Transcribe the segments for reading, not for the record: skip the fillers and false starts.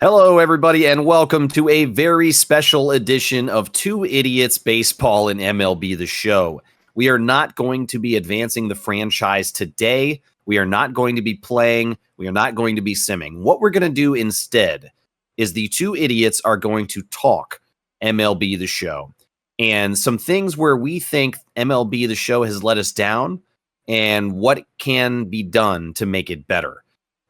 Hello, everybody, and welcome to a very special edition of Two Idiots Baseball in MLB The Show. We are not going to be advancing the franchise today. We are not going to be playing. We are not going to be simming. What we're going to do instead is the two idiots are going to talk MLB The Show and some things where we think MLB The Show has let us down and what can be done to make it better.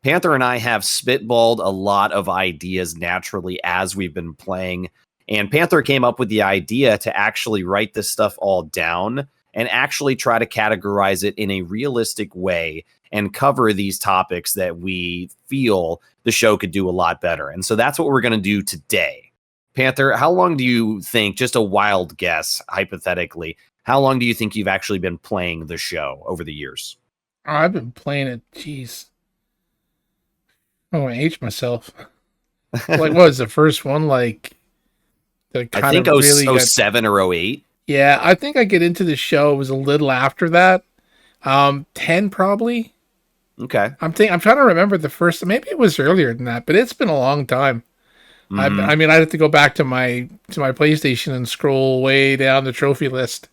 Panther and I have spitballed a lot of ideas naturally as we've been playing, and Panther came up with the idea to actually write this stuff all down and actually try to categorize it in a realistic way and cover these topics that we feel the show could do a lot better. And so that's what we're going to do today. Panther, how long do you think, just a wild guess, hypothetically, how long do you think you've actually been playing the show over the years? Oh, I've been playing it, jeez. Oh, I aged myself. Like, what was the first one? Like, I think really 07 or 08. Yeah, I think I get into the show. It was a little after that. 10 probably. Okay. I'm trying to remember the first. Maybe it was earlier than that, but it's been a long time. Mm-hmm. I mean, I'd have to go back to my PlayStation and scroll way down the trophy list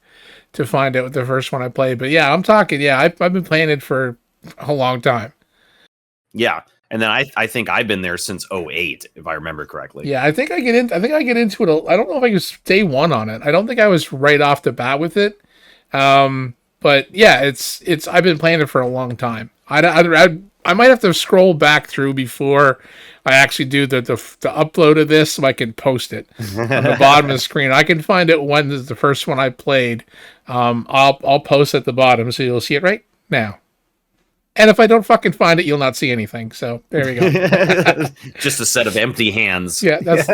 to find out the first one I played. But yeah, I'm talking. Yeah, I've been playing it for a long time. Yeah. And then I think I've been there since 08, if I remember correctly. Yeah, I think I get into it. I don't know if I was day one on it. I don't think I was right off the bat with it. But yeah, it's. I've been playing it for a long time. I might have to scroll back through before I actually do the upload of this so I can post it on the bottom of the screen. I can find it when the first one I played. I'll post at the bottom so you'll see it right now. And if I don't fucking find it, you'll not see anything. So there we go. Just a set of empty hands. Yeah, that's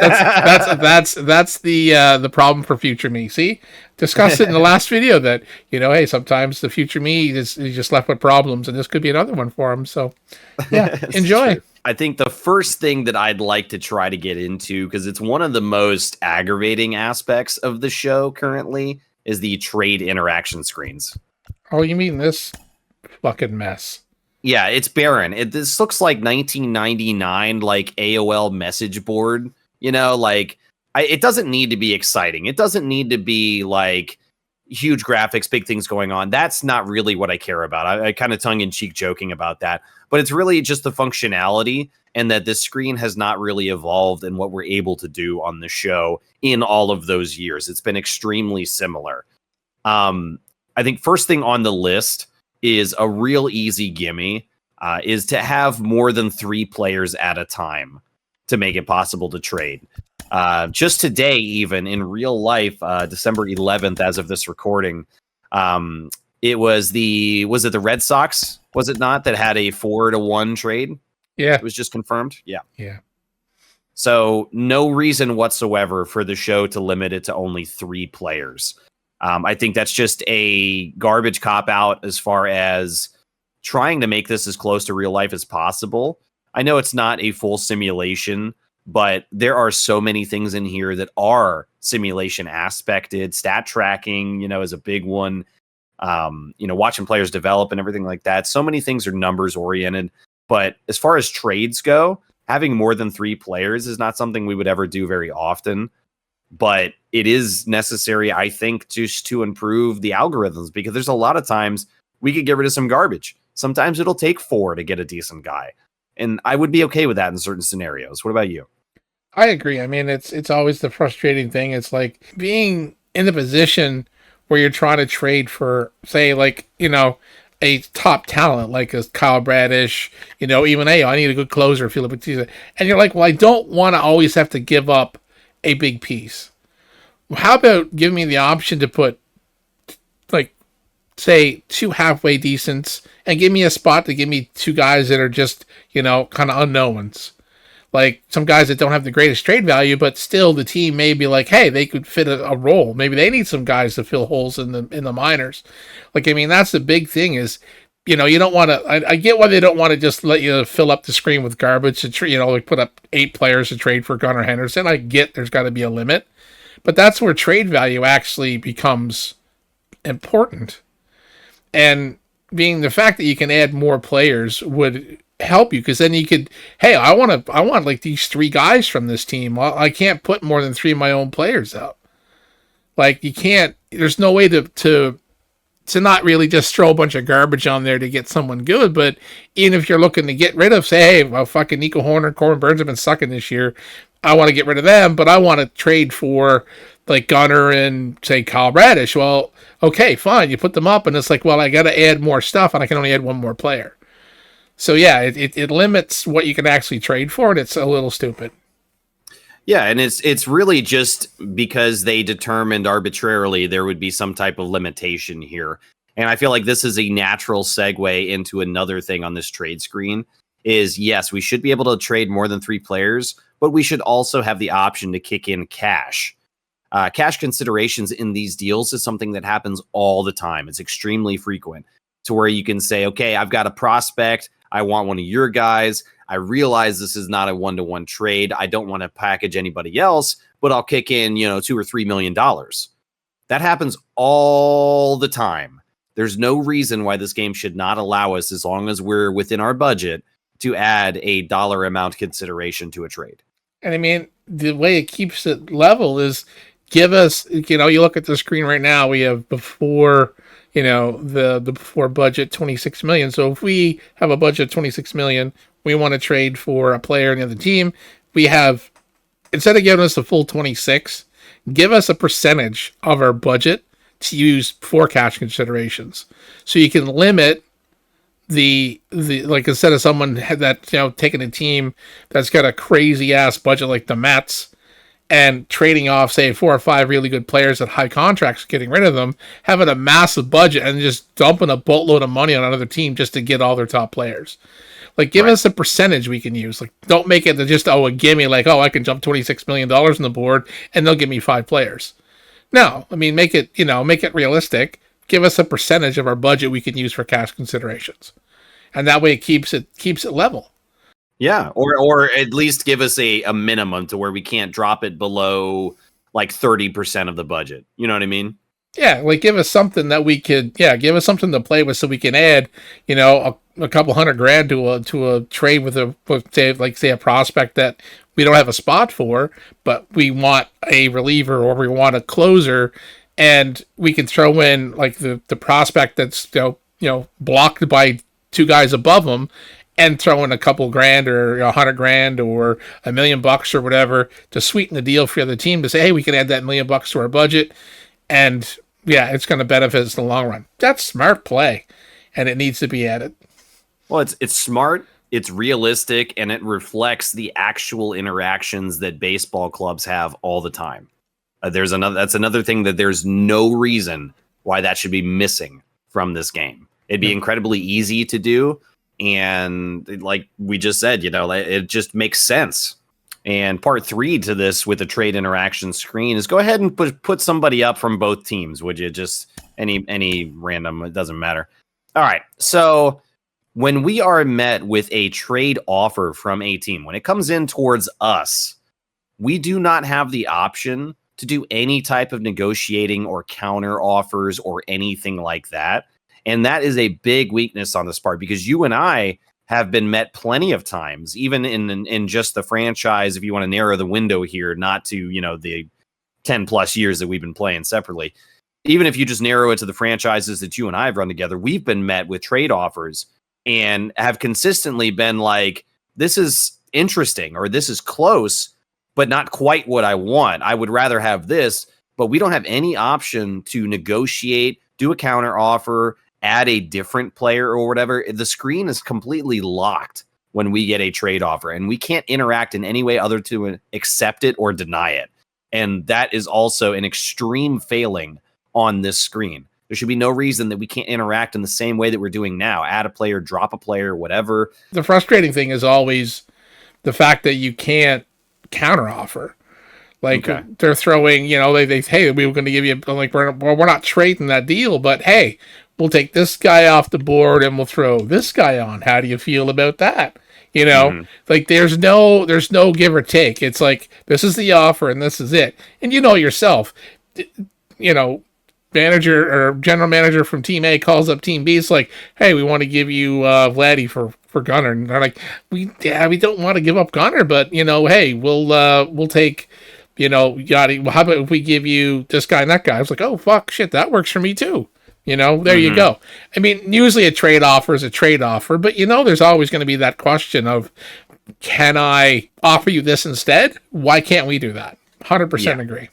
the problem for future me. See, discussed it in the last video that hey, sometimes the future me is just left with problems, and this could be another one for him. So yeah, enjoy. True. I think the first thing that I'd like to try to get into, because it's one of the most aggravating aspects of the show currently, is the trade interaction screens. Oh, you mean this fucking mess? Yeah, it's barren. This looks like 1999, like AOL message board. It doesn't need to be exciting. It doesn't need to be like huge graphics, big things going on. That's not really what I care about. I kind of tongue-in-cheek joking about that. But it's really just the functionality and that this screen has not really evolved in what we're able to do on the show in all of those years. It's been extremely similar. I think first thing on the list is a real easy gimme, is to have more than 3 players at a time to make it possible to trade. Just today, even in real life, December 11th, as of this recording, was it the Red Sox? Was it not that had a 4-1 trade? Yeah. It was just confirmed. Yeah. Yeah. So no reason whatsoever for the show to limit it to only 3 players. I think that's just a garbage cop-out as far as trying to make this as close to real life as possible. I know it's not a full simulation, but there are so many things in here that are simulation aspected. Stat tracking, is a big one. Watching players develop and everything like that. So many things are numbers oriented. But as far as trades go, having more than 3 players is not something we would ever do very often. But it is necessary, I think, just to improve the algorithms, because there's a lot of times we could get rid of some garbage. Sometimes it'll take 4 to get a decent guy. And I would be okay with that in certain scenarios. What about you? I agree. I mean, it's always the frustrating thing. It's like being in the position where you're trying to trade for, say, like, a top talent like a Kyle Bradish, even, hey, I need a good closer, Philip Batista. And you're like, well, I don't want to always have to give up a big piece. How about giving me the option to put, like, say, 2 halfway decents and give me a spot to give me 2 guys that are just, kind of unknowns. Like some guys that don't have the greatest trade value, but still the team may be like, hey, they could fit a role. Maybe they need some guys to fill holes in the minors. Like, I mean, that's the big thing is, you don't want to. I get why they don't want to just let you fill up the screen with garbage to like put up 8 players to trade for Gunnar Henderson. I get there's got to be a limit, but that's where trade value actually becomes important. And being the fact that you can add more players would help you, because then you could, hey, I want like these 3 guys from this team. Well, I can't put more than 3 of my own players out. Like, you can't. There's no way to not really just throw a bunch of garbage on there to get someone good. But even if you're looking to get rid of, say, hey, well, fucking Nico Horner, Corbin Burns have been sucking this year. I want to get rid of them, but I want to trade for like Gunner and say Kyle Bradish. Well, okay, fine. You put them up, and it's like, well, I got to add more stuff, and I can only add one more player. So yeah, it limits what you can actually trade for, and it's a little stupid. Yeah, and it's really just because they determined arbitrarily there would be some type of limitation here. And I feel like this is a natural segue into another thing on this trade screen is, yes, we should be able to trade more than 3 players, but we should also have the option to kick in cash. Cash considerations in these deals is something that happens all the time. It's extremely frequent to where you can say, okay, I've got a prospect. I want one of your guys. I realize this is not a one-to-one trade. I don't want to package anybody else, but I'll kick in, $2 or $3 million. That happens all the time. There's no reason why this game should not allow us, as long as we're within our budget, to add a dollar amount consideration to a trade. And I mean, the way it keeps it level is give us, you look at the screen right now, we have before, the before budget 26 million. So if we have a budget of 26 million, we want to trade for a player in the other team. We have, instead of giving us the full 26, give us a percentage of our budget to use for cash considerations. So you can limit the like, instead of someone that, taking a team that's got a crazy ass budget like the Mets and trading off, say, 4 or 5 really good players at high contracts, getting rid of them, having a massive budget and just dumping a boatload of money on another team just to get all their top players. Like, give us a percentage we can use. Like, don't make it just, a gimme, like, I can jump $26 million on the board and they'll give me 5 players. No, I mean, make it realistic. Give us a percentage of our budget we can use for cash considerations. And that way it keeps it level. Yeah, or at least give us a minimum to where we can't drop it below like 30% of the budget. You know what I mean? Yeah, like give us something that we could, give us something to play with so we can add, a couple $100,000 to a trade with a prospect that we don't have a spot for, but we want a reliever or we want a closer, and we can throw in like the prospect that's blocked by 2 guys above them, and throw in a couple grand or $100,000 or $1 million or whatever to sweeten the deal for the other team to say, hey, we can add that $1 million to our budget, and it's going to benefit us in the long run. That's smart play, and it needs to be added. Well, it's smart, it's realistic, and it reflects the actual interactions that baseball clubs have all the time. That's another thing that there's no reason why that should be missing from this game. It'd be incredibly easy to do, and like we just said, it just makes sense. And part 3 to this with the trade interaction screen is go ahead and put somebody up from both teams, would you? Just any random, it doesn't matter. All right, so when we are met with a trade offer from a team, when it comes in towards us, we do not have the option to do any type of negotiating or counter offers or anything like that. And that is a big weakness on this part, because you and I have been met plenty of times, even in just the franchise, if you want to narrow the window here, not to, the 10 plus years that we've been playing separately. Even if you just narrow it to the franchises that you and I have run together, we've been met with trade offers and have consistently been like, this is interesting, or this is close, but not quite what I want. I would rather have this, but we don't have any option to negotiate, do a counter offer, add a different player or whatever. The screen is completely locked when we get a trade offer, and we can't interact in any way other to accept it or deny it. And that is also an extreme failing on this screen. There should be no reason that we can't interact in the same way that we're doing now. Add a player, drop a player, whatever. The frustrating thing is always the fact that you can't counter offer. Like, they're throwing, they hey, we were going to give you, like, we're not trading that deal, but hey, we'll take this guy off the board and we'll throw this guy on. How do you feel about that? Like there's no give or take. It's like, this is the offer and this is it. And yourself, manager or general manager from Team A calls up Team B. It's like, hey, we want to give you Vladdy for Gunner, and they're like, we don't want to give up Gunner, but hey, we'll take. Yachty, well, how about if we give you this guy and that guy? I was like, oh, fuck, shit, that works for me too. There you go. I mean, usually a trade offer is a trade offer, but there's always going to be that question of, can I offer you this instead? Why can't we do that? 100% agree.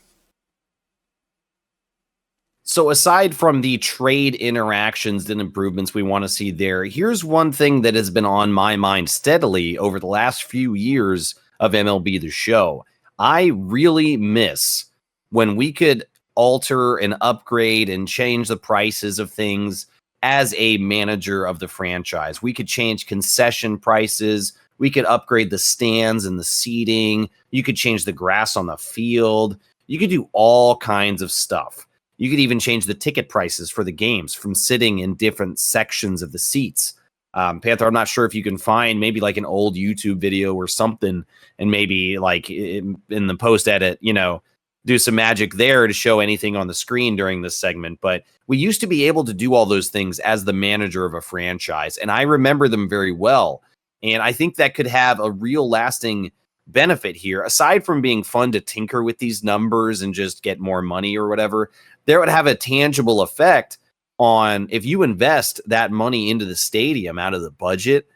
So aside from the trade interactions and improvements we want to see there, here's one thing that has been on my mind steadily over the last few years of MLB The Show. I really miss when we could alter and upgrade and change the prices of things as a manager of the franchise. We could change concession prices. We could upgrade the stands and the seating. You could change the grass on the field. You could do all kinds of stuff. You could even change the ticket prices for the games from sitting in different sections of the seats. Panther, I'm not sure if you can find maybe like an old YouTube video or something, and maybe like in the post edit, do some magic there to show anything on the screen during this segment. But we used to be able to do all those things as the manager of a franchise, and I remember them very well. And I think that could have a real lasting benefit here. Aside from being fun to tinker with these numbers and just get more money or whatever, there would have a tangible effect on if you invest that money into the stadium out of the budget.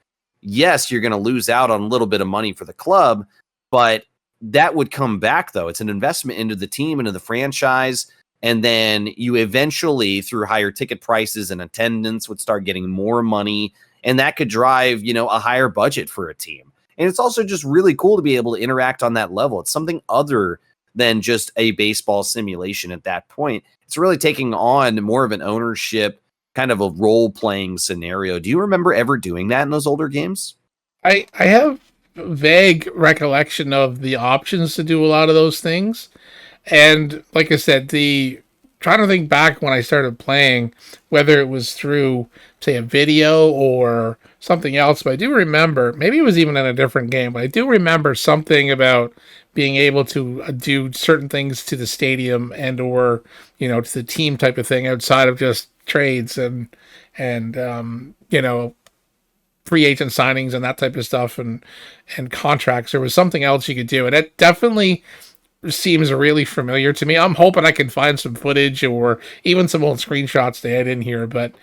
Yes, you're going to lose out on a little bit of money for the club, but that would come back, though. It's an investment into the team, into the franchise. And then you eventually, through higher ticket prices and attendance, would start getting more money. And that could drive, a higher budget for a team. And it's also just really cool to be able to interact on that level. It's something other than just a baseball simulation at that point. It's really taking on more of an ownership, kind of a role-playing scenario. Do you remember ever doing that in those older games? I have a vague recollection of the options to do a lot of those things. And like I said, trying to think back when I started playing, whether it was through, say, a video or something else, but I do remember, maybe it was even in a different game, but I do remember something about being able to do certain things to the stadium and or, to the team type of thing outside of just trades and free agent signings and that type of stuff and contracts. There was something else you could do. And it definitely seems really familiar to me. I'm hoping I can find some footage or even some old screenshots they had in here. But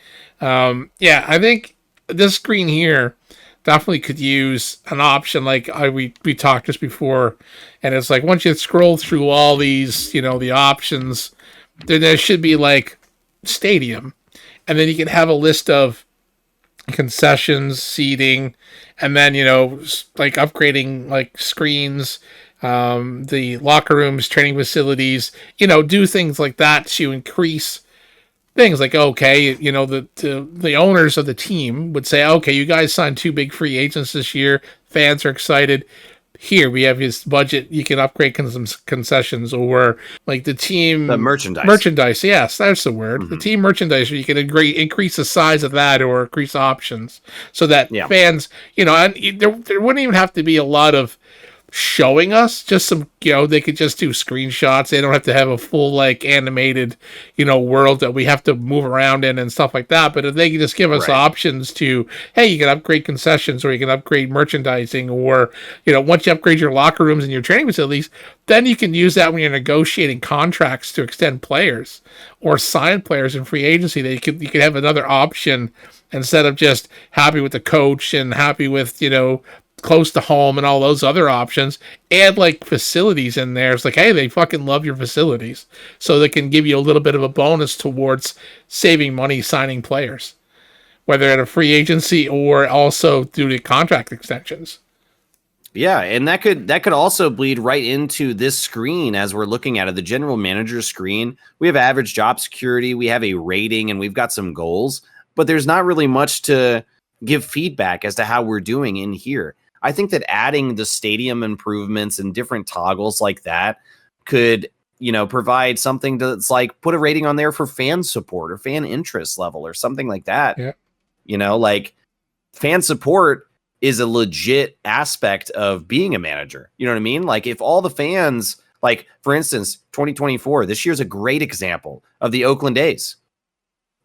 I think this screen here definitely could use an option like we talked just before. And it's like once you scroll through all these, the options, there should be like stadium. And then you can have a list of concessions, seating, and then, like upgrading like screens, the locker rooms, training facilities, do things like that to increase things like, okay, the owners of the team would say, okay, you guys signed 2 big free agents this year. Fans are excited. Here we have his budget. You can upgrade some concessions, or like the merchandise. Yes, that's the word. Mm-hmm. The team merchandise. You can increase the size of that or increase options so that fans, and there wouldn't even have to be a lot of showing us, just some, they could just do screenshots. They don't have to have a full like animated, world that we have to move around in and stuff like that. But if they could just give us options to, hey, you can upgrade concessions or you can upgrade merchandising, or, once you upgrade your locker rooms and your training facilities, then you can use that when you're negotiating contracts to extend players or sign players in free agency. That you could have another option instead of just happy with the coach and happy with, close to home and all those other options. Add like facilities in there. It's like, hey, they fucking love your facilities, so they can give you a little bit of a bonus towards saving money signing players, whether at a free agency or also due to contract extensions. Yeah, and that could also bleed right into this screen as we're looking at it, the general manager screen. We have average job security, we have a rating, and we've got some goals, but there's not really much to give feedback as to how we're doing in here. I think that adding the stadium improvements and different toggles like that could, provide something that's like put a rating on there for fan support or fan interest level or something like that. Yeah. Like fan support is a legit aspect of being a manager. You know what I mean? Like if all the fans Like, for instance, 2024, this year's a great example of the Oakland A's.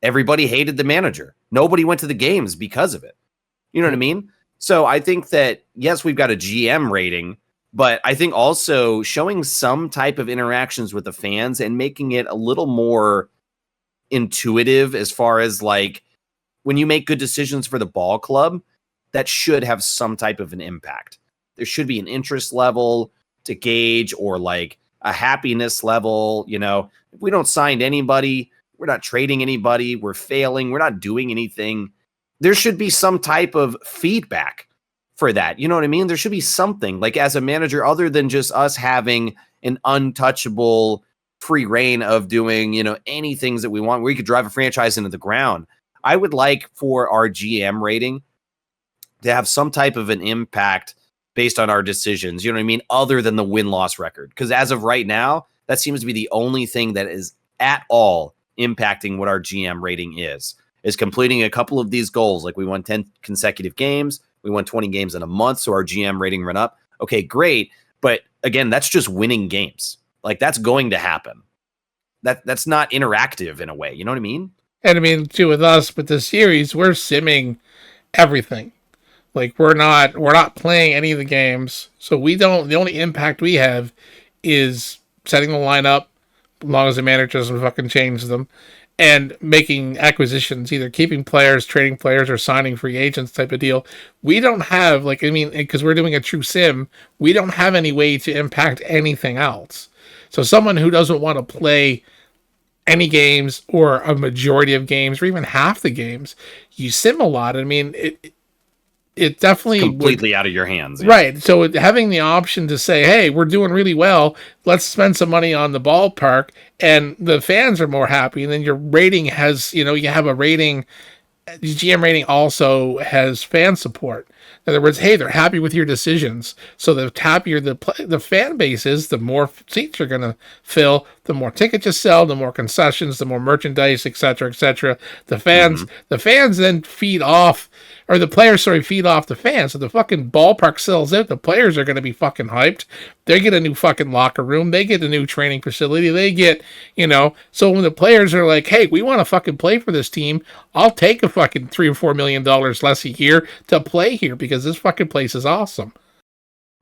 Everybody hated the manager. Nobody went to the games because of it. You know what I mean? So I think that, yes, we've got a GM rating, but I think also showing some type of interactions with the fans and making it a little more intuitive as far as like when you make good decisions for the ball club, that should have some type of an impact. There should be an interest level to gauge or like a happiness level. You know, if we don't sign anybody, we're not trading anybody, we're failing, we're not doing anything. There should be some type of feedback for that. You know what I mean? There should be something like as a manager other than just us having an untouchable free reign of doing, you know, any things that we want. We could drive a franchise into the ground. I would like for our GM rating to have some type of an impact based on our decisions, you know what I mean? Other than the win-loss record. Because as of right now, that seems to be the only thing that is at all impacting what our GM rating is completing a couple of these goals. Like we won 10 consecutive games. We won 20 games in a month. So our GM rating went up. Okay, great. But again, that's just winning games. Like that's going to happen. That's not interactive in a way. You know what I mean? And I mean, too, with us, with the series, we're simming everything. Like we're not playing any of the games. So we don't, the only impact we have is setting the lineup, as long as the manager doesn't fucking change them, and making acquisitions, either keeping players, trading players, or signing free agents type of deal. We don't have, like, I mean, because we're doing a true sim, we don't have any way to impact anything else. So someone who doesn't want to play any games or a majority of games or even half the games, you sim a lot. I mean, it definitely completely out of your hands. Yeah. Right. So having the option to say, hey, we're doing really well, let's spend some money on the ballpark, and the fans are more happy, and then your rating has, you know, you have a rating, the GM rating also has fan support. In other words, hey, they're happy with your decisions. So the happier the fan base is, the more seats you're going to fill, the more tickets you sell, the more concessions, the more merchandise, etc., etc. The fans then feed off, or the players, feed off the fans. So the fucking ballpark sells out. The players are going to be fucking hyped. They get a new fucking locker room. They get a new training facility. They get, you know, so when the players are like, hey, we want to fucking play for this team, I'll take a fucking $3 or $4 million less a year to play here because this fucking place is awesome.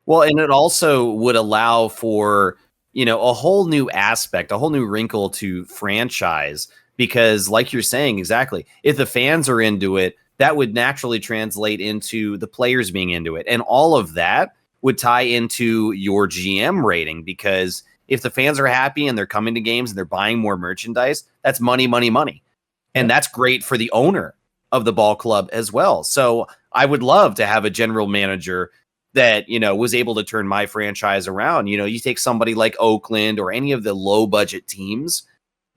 Well, and it also would allow for, you know, a whole new aspect, a whole new wrinkle to franchise, because like you're saying, exactly, if the fans are into it, that would naturally translate into the players being into it. And all of that would tie into your GM rating, because if the fans are happy and they're coming to games and they're buying more merchandise, that's money, money, money. And that's great for the owner of the ball club as well. So I would love to have a general manager that, you know, was able to turn my franchise around. You know, you take somebody like Oakland or any of the low budget teams,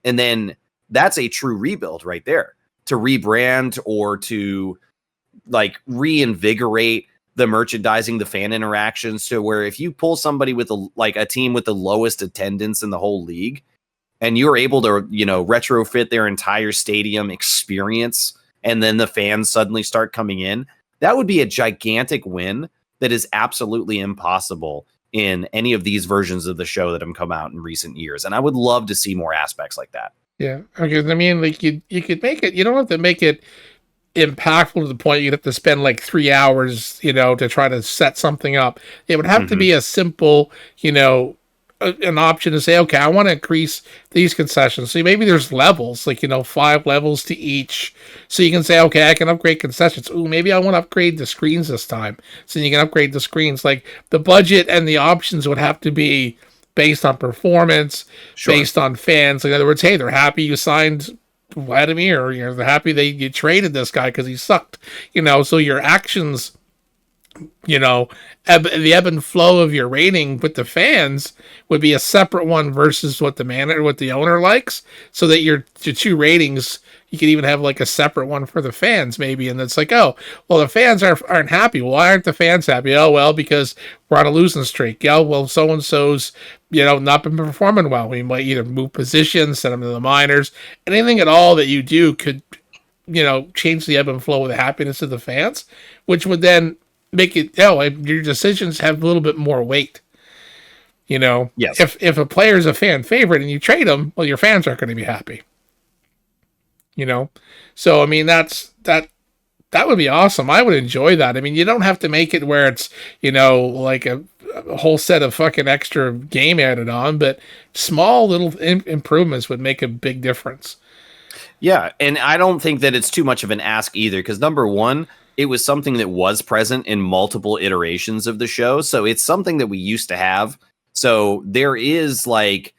and then that's a true rebuild right there. To rebrand or to like reinvigorate the merchandising, the fan interactions, to where if you pull somebody with a team with the lowest attendance in the whole league, and you're able to, you know, retrofit their entire stadium experience, and then the fans suddenly start coming in, that would be a gigantic win that is absolutely impossible in any of these versions of the show that have come out in recent years. And I would love to see more aspects like that. Yeah, because I mean, like you could make it. You don't have to make it impactful to the point you'd have to spend like 3 hours, you know, to try to set something up. It would have to be a simple, you know, an option to say, okay, I want to increase these concessions. So maybe there's levels, like, you know, 5 levels to each. So you can say, okay, I can upgrade concessions. Ooh, maybe I want to upgrade the screens this time. So you can upgrade the screens. Like the budget and the options would have to be based on performance, based on fans. In other words, hey, they're happy you signed Vladimir, or, you know, they're happy you traded this guy because he sucked. You know, so your actions, you know, the ebb and flow of your rating with the fans would be a separate one versus what the owner likes, so that your two ratings, you could even have like a separate one for the fans maybe. And it's like, oh, well, the fans aren't happy. Why aren't the fans happy? Oh, well, because we're on a losing streak. Yeah, well, so-and-so's, you know, not been performing well. We might either move positions, send them to the minors. Anything at all that you do could, you know, change the ebb and flow of the happiness of the fans, which would then make it, your decisions have a little bit more weight. You know, Yes. if a player's a fan favorite and you trade them, well, your fans aren't going to be happy. You know, so I mean that would be awesome. I would enjoy that. I mean, you don't have to make it where it's, you know, like a whole set of fucking extra game added on, but small little improvements would make a big difference. Yeah, and I don't think that it's too much of an ask either, because number one, it was something that was present in multiple iterations of the show, so it's something that we used to have. So there is like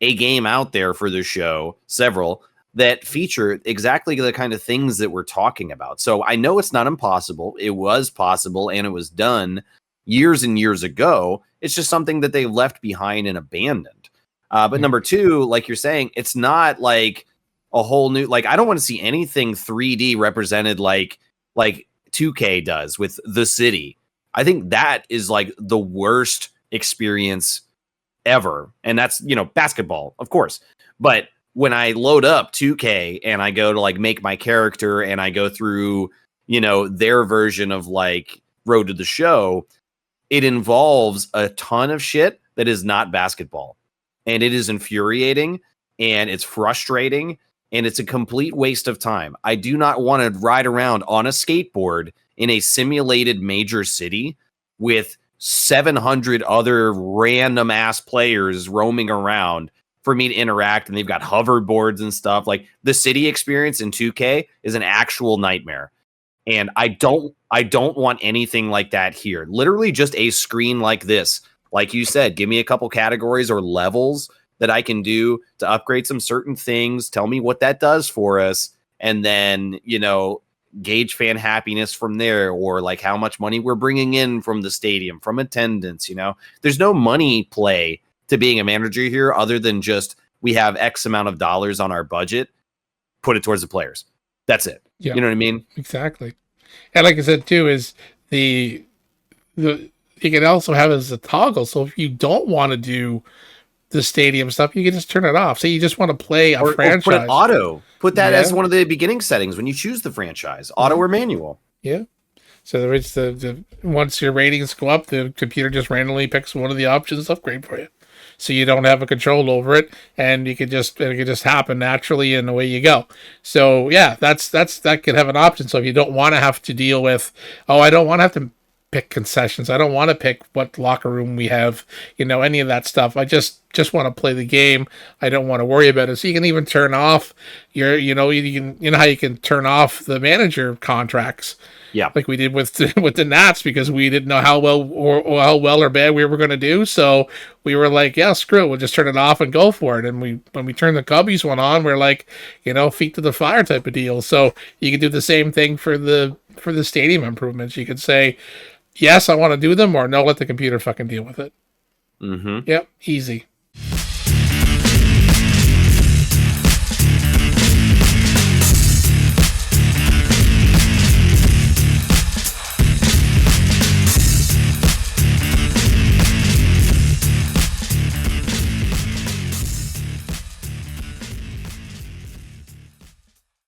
a game out there for the show, several that feature exactly the kind of things that we're talking about. So I know it's not impossible. It was possible, and it was done years and years ago. It's just something that they left behind and abandoned. But number two, like you're saying, it's not like a whole new, like, I don't want to see anything 3D represented like 2K does with the city. I think that is like the worst experience ever. And that's, you know, basketball, of course. But when I load up 2K and I go to like make my character and I go through, you know, their version of like Road to the Show, it involves a ton of shit that is not basketball. And it is infuriating and it's frustrating and it's a complete waste of time. I do not want to ride around on a skateboard in a simulated major city with 700 other random ass players roaming around for me to interact, and they've got hoverboards and stuff. Like, the city experience in 2K is an actual nightmare. And I don't want anything like that here. Literally just a screen like this. Like you said, give me a couple categories or levels that I can do to upgrade some certain things. Tell me what that does for us. And then, you know, gauge fan happiness from there, or like how much money we're bringing in from the stadium, from attendance. You know, there's no money play to being a manager here other than just we have X amount of dollars on our budget, put it towards the players. That's it. Yeah, you know what I mean? exactly. And like I said too, is the you can also have it as a toggle. So if you don't want to do the stadium stuff, you can just turn it off. So you just want to play a franchise. Or put it auto. Put that as Yeah. one of the beginning settings when you choose the franchise, auto or manual. Yeah. So there is the once your ratings go up, the computer just randomly picks one of the options to upgrade for you. So you don't have a control over it, and it could just happen naturally, and away you go. So yeah, that could have an option. So if you don't want to have to deal with, oh, I don't want to have to pick concessions. I don't want to pick what locker room we have, you know, any of that stuff. I just want to play the game. I don't want to worry about it. So you can even turn off your, you know how you can turn off the manager contracts. Yeah, like we did with the Nats, because we didn't know how well or bad we were going to do. So we were like, yeah, screw it, we'll just turn it off and go for it. And when we turned the Cubbies one on, we're like, you know, feet to the fire type of deal. So you can do the same thing for the stadium improvements. You could say, yes, I want to do them, or no, let the computer fucking deal with it. Mm-hmm. Yep, easy.